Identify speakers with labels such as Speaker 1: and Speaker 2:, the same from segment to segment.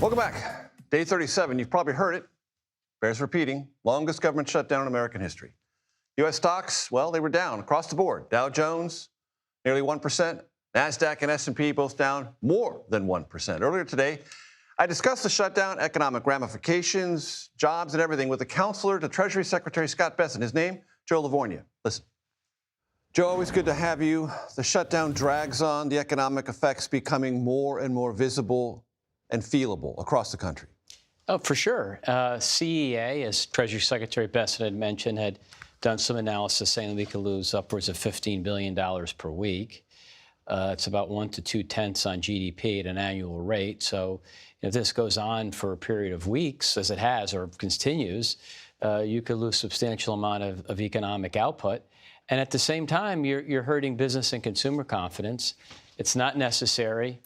Speaker 1: Welcome back. Day 37. You've probably heard it. Bears repeating. Longest government shutdown in American history. U.S. stocks, well, they were down across the board. Dow Jones, nearly 1%. NASDAQ and S&P both down more than 1%. Earlier today, I discussed the shutdown, economic ramifications, jobs, and everything with the counselor to Treasury Secretary Scott Bessent. His name, Joe Lavorgna. Listen. Joe, always good to have you. The shutdown drags on, the economic effects becoming more and more visible and feelable across the country.
Speaker 2: Oh, for sure. CEA, as Treasury Secretary Bessent had mentioned, had done some analysis saying that we could lose upwards of $15 billion per week. It's about 1 to 2/10 on GDP at an annual rate. So if this goes on for a period of weeks, as it has, or continues, you could lose a substantial amount of economic output. And at the same time, you're hurting business and consumer confidence. It's not necessary.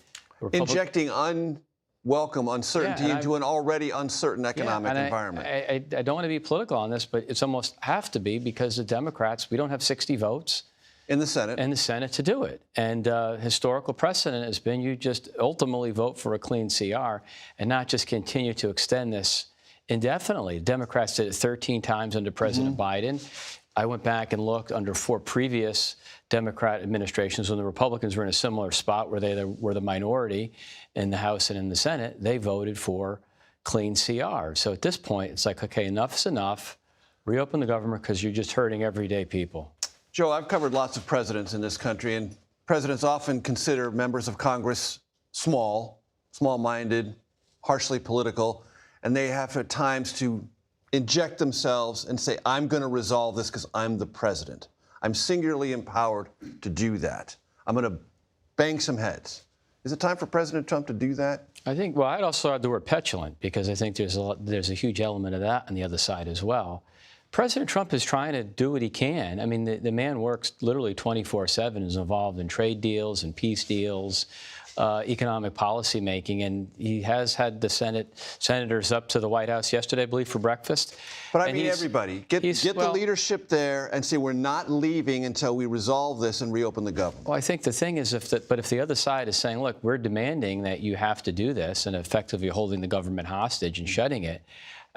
Speaker 1: Injecting unwelcome uncertainty into an already uncertain economic environment.
Speaker 2: I don't want to be political on this, but it's almost have to be because the Democrats, we don't have 60 votes
Speaker 1: in the Senate
Speaker 2: to do it. And historical precedent has been you just ultimately vote for a clean CR and not just continue to extend this indefinitely. Democrats did it 13 times under President Biden. I went back and looked under 4 previous Democrat administrations when the Republicans were in a similar spot where they were the minority in the House and in the Senate. They voted for clean CR. So at this point, it's like, okay, enough is enough. Reopen the government because you're just hurting everyday people.
Speaker 1: Joe, I've covered lots of presidents in this country, and presidents often consider members of Congress small-minded, harshly political, and they have at times to inject themselves and say, I'm going to resolve this because I'm the president. I'm singularly empowered to do that. I'm going to bang some heads. Is it time for President Trump to do that?
Speaker 2: I think, well, I'd also add the word petulant because I think there's a huge element of that on the other side as well. President Trump is trying to do what he can. I mean, the man works literally 24/7, is involved in trade deals and peace deals, economic policy making, and he has had the senators up to the White House yesterday, I believe, for breakfast.
Speaker 1: But I mean, everybody, get the leadership there and say we're not leaving until we resolve this and reopen the government.
Speaker 2: Well, I think the thing is, if the other side is saying, look, we're demanding that you have to do this and effectively holding the government hostage and shutting it,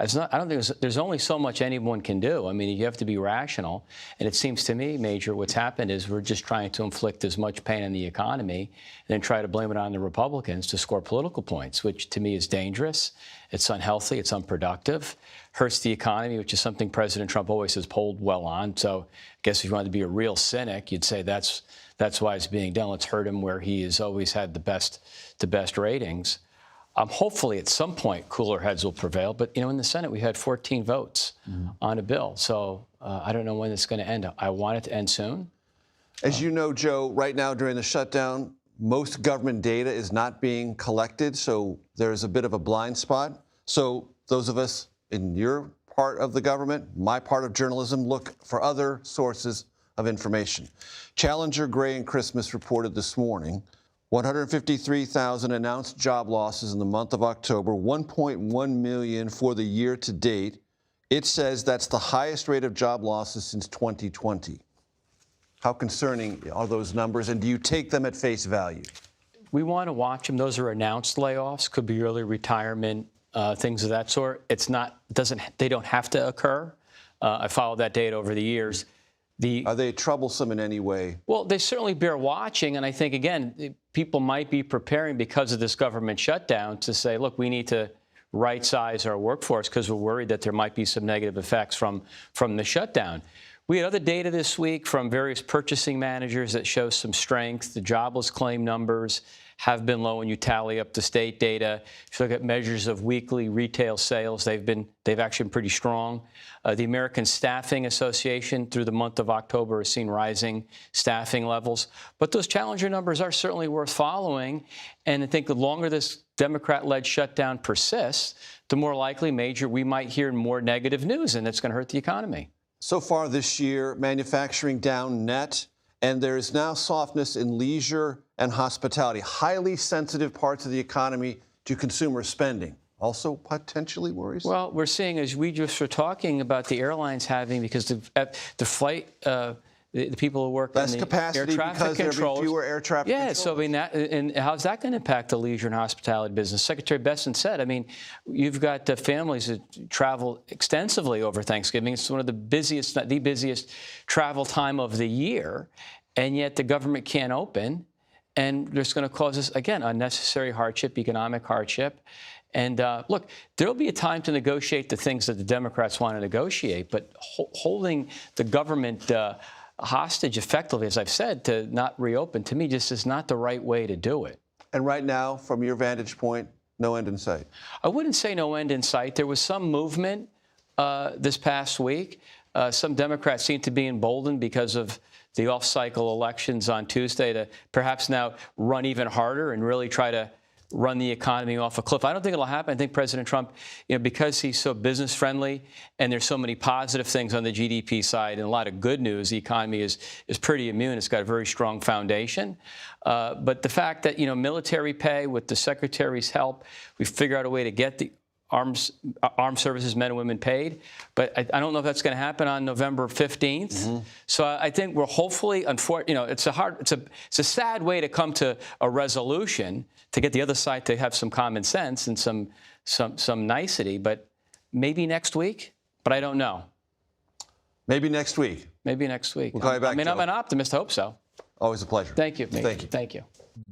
Speaker 2: I don't think there's only so much anyone can do. I mean, you have to be rational. And it seems to me, Major, what's happened is we're just trying to inflict as much pain on the economy and then try to blame it on the Republicans to score political points, which to me is dangerous. It's unhealthy. It's unproductive. Hurts the economy, which is something President Trump always has polled well on. So I guess if you wanted to be a real cynic, you'd say that's why it's being done. Let's hurt him where he has always had the best ratings. Hopefully, at some point, cooler heads will prevail. But, you know, in the Senate, we had 14 votes on a bill. So I don't know when it's going to end. I want it to end soon.
Speaker 1: As you know, Joe, right now during the shutdown, most government data is not being collected. So there's a bit of a blind spot. So those of us in your part of the government, my part of journalism, look for other sources of information. Challenger, Gray, and Christmas reported this morning 153,000 announced job losses in the month of October, 1.1 million for the year to date. It says that's the highest rate of job losses since 2020. How concerning are those numbers, and do you take them at face value?
Speaker 2: We want to watch them. Those are announced layoffs, could be early retirement, things of that sort. They don't have to occur. I followed that data over the years.
Speaker 1: Are they troublesome in any way?
Speaker 2: Well, they certainly bear watching, and I think, again, people might be preparing because of this government shutdown to say, look, we need to right-size our workforce because we're worried that there might be some negative effects from the shutdown. We had other data this week from various purchasing managers that shows some strength. The jobless claim numbers have been low when you tally up the state data. If you look at measures of weekly retail sales, they've actually been pretty strong. The American Staffing Association through the month of October has seen rising staffing levels. But those Challenger numbers are certainly worth following. And I think the longer this Democrat-led shutdown persists, the more likely, Major, we might hear more negative news, and it's going to hurt the economy.
Speaker 1: So far this year, manufacturing down net, and there is now softness in leisure and hospitality, highly sensitive parts of the economy to consumer spending. Also potentially worrisome?
Speaker 2: Well, we're seeing, as we just were talking about the airlines having, because the flight the people who work
Speaker 1: Less
Speaker 2: in the
Speaker 1: capacity
Speaker 2: air traffic
Speaker 1: because there'll be
Speaker 2: controllers.
Speaker 1: fewer air traffic
Speaker 2: Yeah, so I mean, and how's that going to impact the leisure and hospitality business? Secretary Bessent said, I mean, you've got families that travel extensively over Thanksgiving. It's one of the busiest travel time of the year, and yet the government can't open, and it's going to cause us, again, unnecessary hardship, economic hardship. And look, there'll be a time to negotiate the things that the Democrats want to negotiate, but holding the government hostage effectively, as I've said, to not reopen, to me, just is not the right way to do it.
Speaker 1: And right now, from your vantage point, no end in sight.
Speaker 2: I wouldn't say no end in sight. There was some movement this past week. Some Democrats seem to be emboldened because of the off-cycle elections on Tuesday to perhaps now run even harder and really try to run the economy off a cliff. I don't think it'll happen. I think President Trump, because he's so business friendly and there's so many positive things on the GDP side and a lot of good news, the economy is pretty immune. It's got a very strong foundation. But the fact that, military pay, with the Secretary's help, we figure out a way to get the armed services men and women paid. But I don't know if that's going to happen on November 15th. Mm-hmm. So I think we're hopefully, it's a sad way to come to a resolution, to get the other side to have some common sense and some nicety. But maybe next week. But I don't know.
Speaker 1: Maybe next week.
Speaker 2: Maybe next week.
Speaker 1: We'll call you back,
Speaker 2: I'm an optimist. I hope so.
Speaker 1: Always a pleasure.
Speaker 2: Thank you.
Speaker 1: Thank you.
Speaker 2: Thank you.